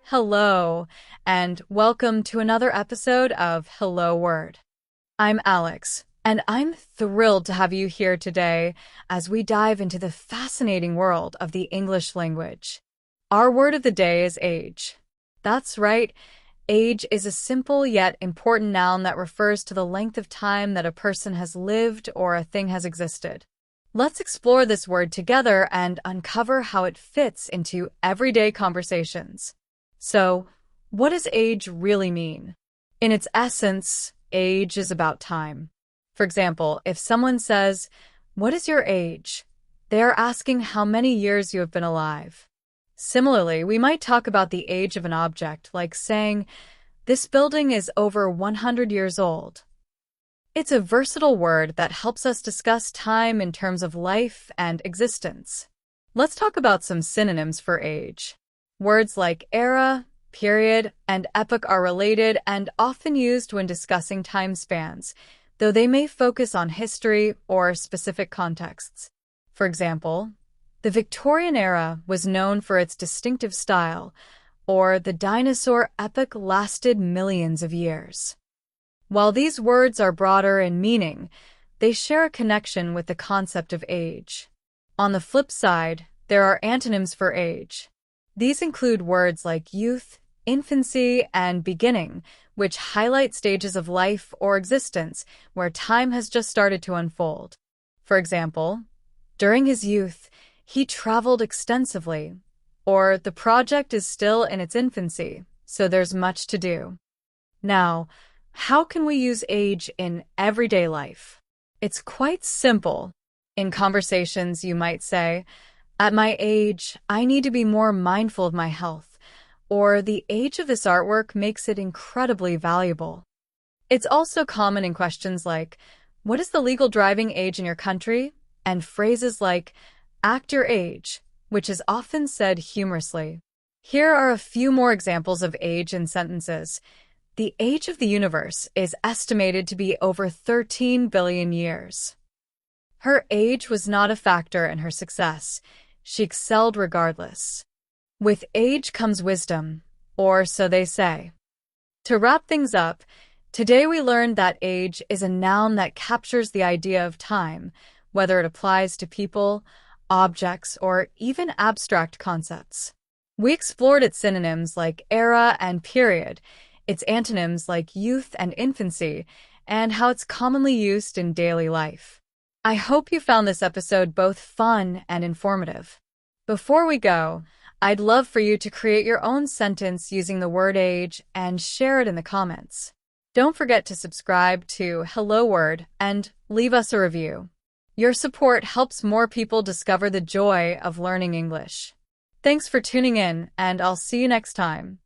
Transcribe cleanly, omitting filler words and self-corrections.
Hello, and welcome to another episode of Hello Word. I'm Alex, and I'm thrilled to have you here today as we dive into the fascinating world of the English language. Our word of the day is age. That's right, age is a simple yet important noun that refers to the length of time that a person has lived or a thing has existed. Let's explore this word together and uncover how it fits into everyday conversations. So, what does age really mean? In its essence, age is about time. For example, if someone says, "What is your age?" they are asking how many years you have been alive. Similarly, we might talk about the age of an object, like saying, "This building is over 100 years old." It's a versatile word that helps us discuss time in terms of life and existence. Let's talk about some synonyms for age. Words like era, period, and epoch are related and often used when discussing time spans, though they may focus on history or specific contexts. For example, the Victorian era was known for its distinctive style, or the dinosaur epoch lasted millions of years. While these words are broader in meaning, they share a connection with the concept of age. On the flip side, there are antonyms for age. These include words like youth, infancy, and beginning, which highlight stages of life or existence where time has just started to unfold. For example, during his youth, he traveled extensively, or the project is still in its infancy, so there's much to do. Now, how can we use age in everyday life? It's quite simple. In conversations, you might say, "At my age, I need to be more mindful of my health," or "The age of this artwork makes it incredibly valuable." It's also common in questions like, "What is the legal driving age in your country?" and phrases like, "Act your age," which is often said humorously. Here are a few more examples of age in sentences. The age of the universe is estimated to be over 13 billion years. Her age was not a factor in her success. She excelled regardless. With age comes wisdom, or so they say. To wrap things up, today we learned that age is a noun that captures the idea of time, whether it applies to people, objects, or even abstract concepts. We explored its synonyms like era and period, its antonyms like youth and infancy, and how it's commonly used in daily life. I hope you found this episode both fun and informative. Before we go, I'd love for you to create your own sentence using the word age and share it in the comments. Don't forget to subscribe to Hello Word and leave us a review. Your support helps more people discover the joy of learning English. Thanks for tuning in, and I'll see you next time.